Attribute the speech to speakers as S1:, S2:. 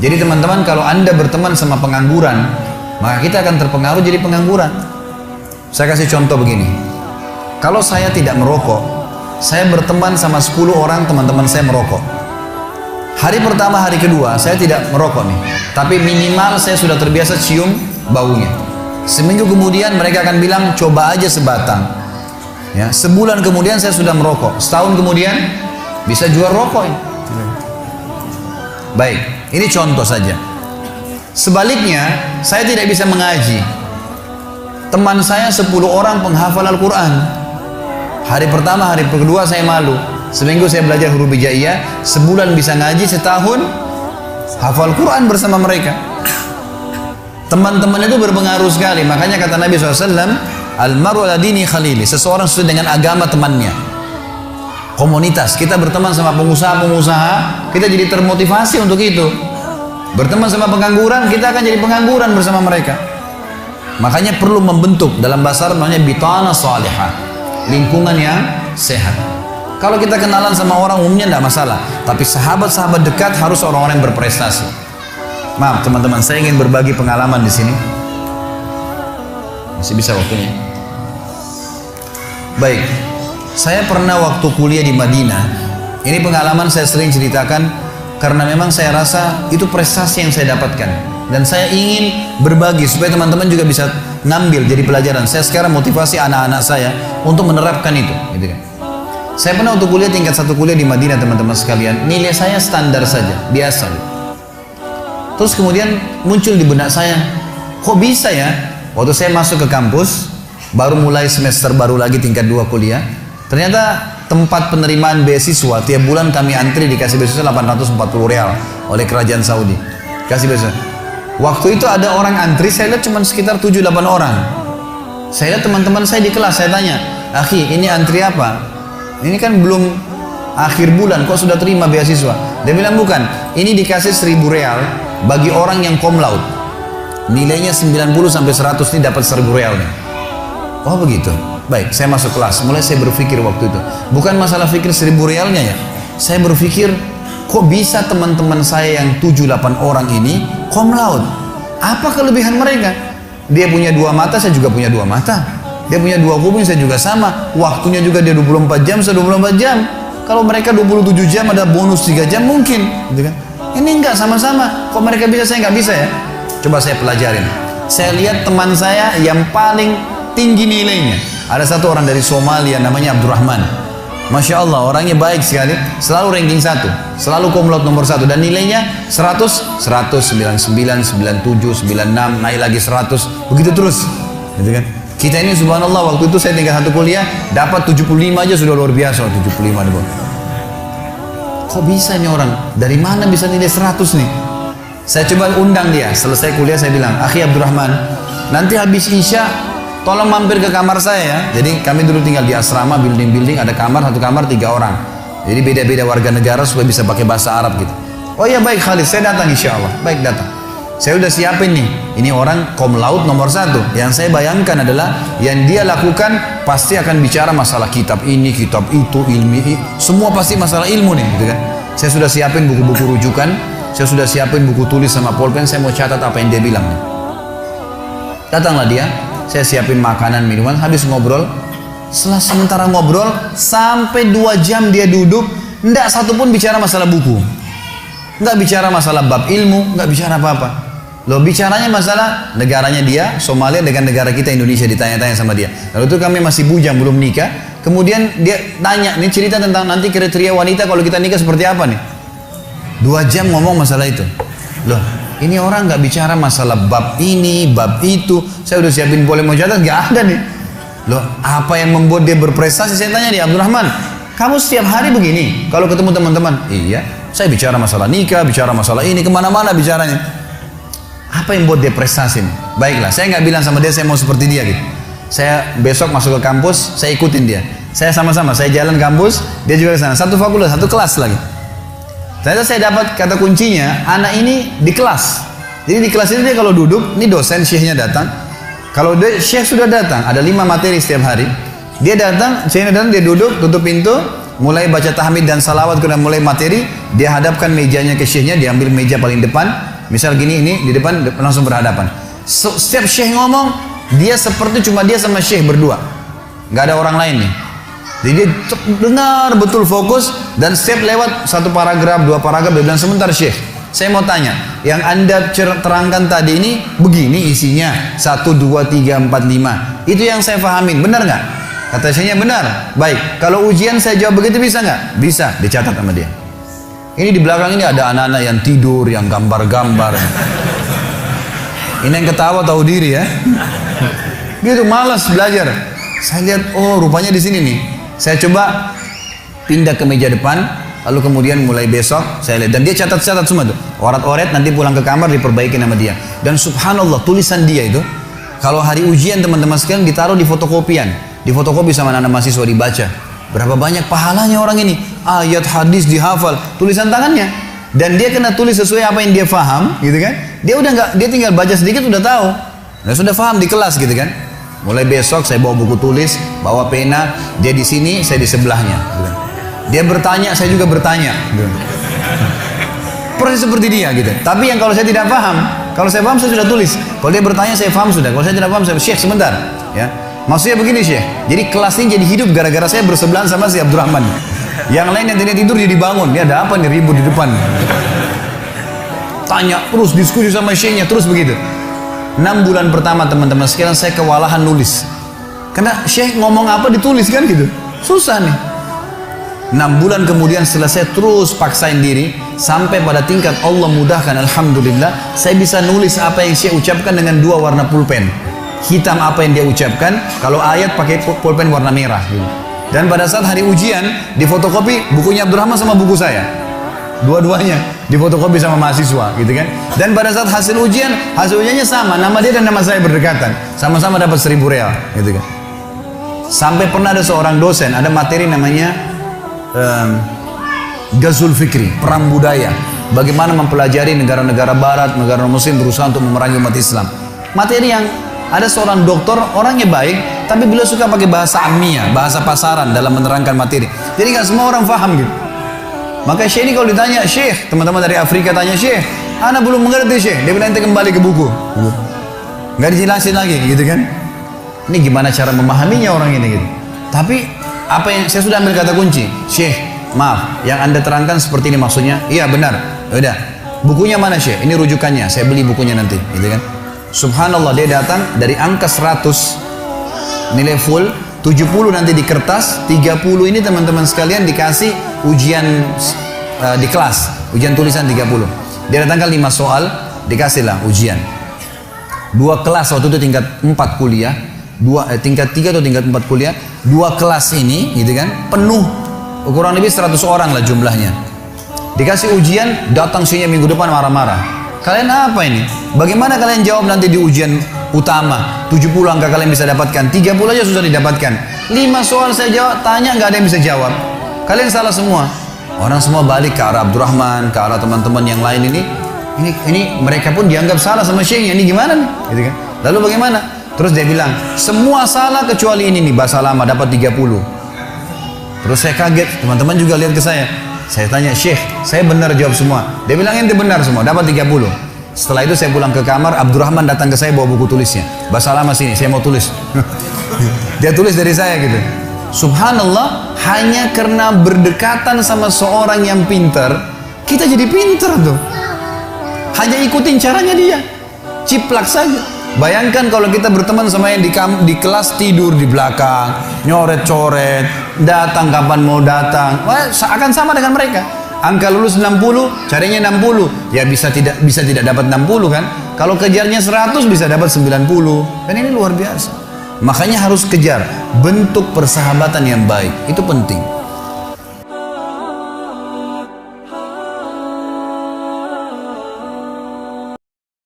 S1: Jadi teman-teman, kalau Anda berteman sama pengangguran, maka kita akan terpengaruh jadi pengangguran. Saya kasih contoh begini. Kalau saya tidak merokok, saya berteman sama 10 orang teman-teman saya merokok. Hari pertama, hari kedua, saya tidak merokok nih. Tapi minimal saya sudah terbiasa cium baunya. Seminggu kemudian mereka akan bilang, coba aja sebatang. Ya, sebulan kemudian saya sudah merokok. Setahun kemudian bisa jual rokok ini. Baik, ini contoh saja. Sebaliknya, saya tidak bisa mengaji. Teman saya 10 orang penghafal Al-Quran. Hari pertama, hari kedua saya malu. Seminggu saya belajar huruf hijaiyah, sebulan bisa ngaji, setahun hafal Quran bersama mereka. Teman-teman itu berpengaruh sekali. Makanya kata Nabi SAW, Al-maru ala dini khalili, seseorang sesuai dengan agama temannya. Komunitas, kita berteman sama pengusaha-pengusaha, kita jadi termotivasi untuk itu. Berteman sama pengangguran, kita akan jadi pengangguran bersama mereka. Makanya perlu membentuk, dalam bahasa Arab namanya bitana salihah, lingkungan yang sehat. Kalau kita kenalan sama orang umumnya tidak masalah, tapi sahabat-sahabat dekat harus orang-orang yang berprestasi. Maaf teman-teman, saya ingin berbagi pengalaman di sini. Masih bisa waktunya? Baik, saya pernah waktu kuliah di Madinah. Ini pengalaman saya sering ceritakan karena memang saya rasa itu prestasi yang saya dapatkan, dan saya ingin berbagi supaya teman-teman juga bisa ngambil jadi pelajaran. Saya sekarang motivasi anak-anak saya untuk menerapkan itu, gitu kan. Saya pernah untuk kuliah tingkat 1 kuliah di Madinah teman-teman sekalian. Nilai saya standar saja, biasa. Terus kemudian muncul di benak saya, kok bisa ya? Waktu saya masuk ke kampus, baru mulai semester baru lagi tingkat 2 kuliah. Ternyata tempat penerimaan beasiswa tiap bulan kami antri dikasih beasiswa 840 rial oleh kerajaan Saudi. Kasih beasiswa. Waktu itu ada orang antri, saya lihat cuma sekitar 7-8 orang. Saya lihat teman-teman saya di kelas, saya tanya, "Akhi, ini antri apa? Ini kan belum akhir bulan, kok sudah terima beasiswa?" Dia bilang, "Bukan, ini dikasih 1000 rial bagi orang yang cum laude. Nilainya 90 sampai 100 ini dapat 1000 rial nih." Oh begitu. Baik, saya masuk kelas. Mulai saya berpikir waktu itu, bukan masalah pikir 1000 rialnya ya. Saya berpikir, kok bisa teman-teman saya yang 7-8 orang ini cum laude? Apa kelebihan mereka? Dia punya 2 mata, saya juga punya 2 mata. Dia punya 2 kuping, saya juga sama. Waktunya juga dia 24 jam, saya 24 jam. Kalau mereka 27 jam ada bonus 3 jam mungkin, gitu kan? Ini enggak sama-sama. Kok mereka bisa, saya nggak bisa ya? Coba saya pelajarin. Saya lihat teman saya yang paling tinggi nilainya. Ada satu orang dari Somalia namanya Abdurrahman. Masya Allah, orangnya baik sekali. Selalu ranking 1, selalu cum laude nomor 1. Dan nilainya 100, 100, 99, 97, 96, naik lagi 100. Begitu terus, gitu kan? Kita ini subhanallah, waktu itu saya tingkat 1 kuliah dapat 75 aja sudah luar biasa. 75 ada. Kok bisa nih orang? Dari mana bisa nilai 100 nih? Saya coba undang dia. Selesai kuliah saya bilang, "Akhi Abdurrahman, nanti habis Isya tolong mampir ke kamar saya ya." Jadi kami dulu tinggal di asrama, building-building, ada kamar, 1 kamar 3 orang. Jadi beda-beda warga negara supaya bisa pakai bahasa Arab gitu. "Oh iya baik Khalid, saya datang insya Allah." Baik, datang. Saya udah siapin nih, ini orang cum laude nomor 1. Yang saya bayangkan adalah yang dia lakukan pasti akan bicara masalah kitab ini, kitab itu, ilmi, semua pasti masalah ilmu nih, gitu kan. Saya sudah siapin buku-buku rujukan, saya sudah siapin buku tulis sama pulpen, saya mau catat apa yang dia bilang nih. Datanglah dia, saya siapin makanan, minuman, habis ngobrol. Setelah sementara ngobrol, sampai 2 jam dia duduk, enggak satupun bicara masalah buku. Enggak bicara masalah bab ilmu, enggak bicara apa-apa. Loh, bicaranya masalah negaranya dia, Somalia dengan negara kita Indonesia, ditanya-tanya sama dia. Lalu itu kami masih bujang, belum nikah. Kemudian dia tanya, ini cerita tentang nanti kriteria wanita kalau kita nikah seperti apa nih. 2 jam ngomong masalah itu. Loh, ini orang nggak bicara masalah bab ini, bab itu. Saya udah siapin boleh mau catat, nggak ada nih. Loh, apa yang membuat dia berprestasi? Saya tanya dia, "Abdurrahman, kamu setiap hari begini kalau ketemu teman-teman?" "Iya, saya bicara masalah nikah, bicara masalah ini, kemana-mana bicaranya." Apa yang buat dia prestasi nih? Baiklah, saya nggak bilang sama dia saya mau seperti dia gitu. Saya besok masuk ke kampus, saya ikutin dia. Saya sama-sama, saya jalan kampus, dia juga ke sana. 1 fakultas, 1 kelas lagi. Ternyata saya dapat kata kuncinya, anak ini di kelas. Jadi di kelas ini dia kalau duduk, ini dosen syekhnya datang. Kalau syekh sudah datang, ada 5 materi setiap hari. Dia datang, syekhnya datang, dia duduk, tutup pintu, mulai baca tahmid dan salawat, kemudian mulai materi, dia hadapkan mejanya ke syekhnya, dia ambil meja paling depan. Misal gini, ini di depan langsung berhadapan. Setiap syekh ngomong, dia seperti cuma dia sama syekh berdua, nggak ada orang lain nih. Jadi dia dengar betul fokus, dan setiap lewat satu paragraf, dua paragraf, dia bilang sebentar syekh, saya mau tanya, yang anda terangkan tadi ini begini isinya, 1, 2, 3, 4, 5, itu yang saya pahamin, benar nggak? Kata syekhnya benar. Baik, kalau ujian saya jawab begitu bisa nggak? Bisa, dicatat sama dia. Ini di belakang ini ada anak-anak yang tidur, yang gambar-gambar. Ini yang ketawa tahu diri ya. Gitu, malas belajar. Saya lihat, oh rupanya di sini nih. Saya coba pindah ke meja depan, lalu kemudian mulai besok saya lihat, dan dia catat-catat semua tuh, oret-oret, nanti pulang ke kamar diperbaiki sama dia. Dan subhanallah, tulisan dia itu kalau hari ujian teman-teman sekalian ditaruh di fotokopian, difotokopi sama anak mahasiswa, dibaca. Berapa banyak pahalanya orang ini, ayat hadis dihafal, tulisan tangannya, dan dia kena tulis sesuai apa yang dia faham, gitu kan? Dia udah nggak, dia tinggal baca sedikit udah tahu, dan sudah faham di kelas, gitu kan? Mulai besok saya bawa buku tulis, bawa pena, dia di sini, saya di sebelahnya. Dia bertanya, saya juga bertanya. Persis seperti dia gitu. Tapi yang kalau saya tidak paham, kalau saya paham saya sudah tulis. Kalau dia bertanya saya paham sudah. Kalau saya tidak paham saya, Syekh sebentar. Ya, maksudnya begini Syekh. Jadi kelas ini jadi hidup gara-gara saya bersebelahan sama si Abdurrahman. Yang lain yang tidak tidur dia dibangun. Dia ada apa nih ribut di depan? Tanya terus, diskusi sama Syekhnya terus begitu. 6 bulan pertama teman-teman sekalian saya kewalahan nulis, karena Syekh ngomong apa ditulis kan gitu, susah nih. 6 bulan kemudian setelah saya terus paksain diri, sampai pada tingkat Allah mudahkan, alhamdulillah saya bisa nulis apa yang Syekh ucapkan dengan 2 warna pulpen hitam, apa yang dia ucapkan, kalau ayat pakai pulpen warna merah gitu. Dan pada saat hari ujian di fotokopi bukunya Abdurrahman sama buku saya, dua-duanya difotokopi sama mahasiswa gitu kan. Dan pada saat hasil ujiannya sama, nama dia dan nama saya berdekatan, sama-sama dapat 1.000 real gitu kan. Sampai pernah ada seorang dosen, ada materi namanya Ghazul Fikri, perang budaya, bagaimana mempelajari negara-negara barat, negara muslim berusaha untuk memerangi umat Islam. Materi yang ada seorang dokter, orangnya baik, tapi beliau suka pakai bahasa ammiah, bahasa pasaran dalam menerangkan materi, jadi nggak semua orang paham gitu. Maka Syekh ini kalau ditanya, Syekh, teman-teman dari Afrika tanya, Syekh, ana belum mengerti Syekh, dia bilang nanti kembali ke buku, nggak dijelasin lagi gitu kan. Ini gimana cara memahaminya orang ini gitu. Tapi apa yang saya sudah ambil kata kunci, Syekh, maaf, yang anda terangkan seperti ini maksudnya, iya benar, udah, bukunya mana Syekh, ini rujukannya, saya beli bukunya nanti gitu kan. Subhanallah, dia datang dari angka 100 nilai full, 70 nanti di kertas, 30 ini teman-teman sekalian dikasih ujian di kelas, ujian tulisan 30. Dia datangkan 5 soal, dikasihlah ujian. 2 kelas waktu itu tingkat 4 kuliah, tingkat 3 atau tingkat 4 kuliah, 2 kelas ini gitu kan, penuh, kurang lebih 100 orang lah jumlahnya. Dikasih ujian, datang sini minggu depan marah-marah. Kalian apa ini? Bagaimana kalian jawab nanti di ujian utama? 70 angka kalian bisa dapatkan, 30 aja susah didapatkan. 5 soal saya jawab, tanya nggak ada yang bisa jawab. Kalian salah semua. Orang semua balik ke arah Abdurrahman, ke arah teman-teman yang lain ini. Ini mereka pun dianggap salah sama Syekhnya. Ini gimana nih? Gitu kan? Lalu bagaimana? Terus dia bilang, semua salah kecuali ini nih, bahasa lama dapat 30. Terus saya kaget, teman-teman juga lihat ke saya. Saya tanya, Syekh, saya benar jawab semua. Dia bilang ente benar semua, dapat 30. Setelah itu saya pulang ke kamar, Abdurrahman datang ke saya bawa buku tulisnya. Bahasa lama sini, saya mau tulis. Dia tulis dari saya gitu. Subhanallah, hanya karena berdekatan sama seorang yang pintar, kita jadi pintar tuh. Hanya ikutin caranya dia, ciplak saja. Bayangkan kalau kita berteman sama yang di kelas tidur di belakang, nyoret-coret, datang kapan mau datang, wah, akan sama dengan mereka. Angka lulus 60, carinya 60, ya bisa tidak dapat 60 kan? Kalau kejarnya 100 bisa dapat 90, kan ini luar biasa. Makanya harus kejar bentuk persahabatan yang baik, itu penting.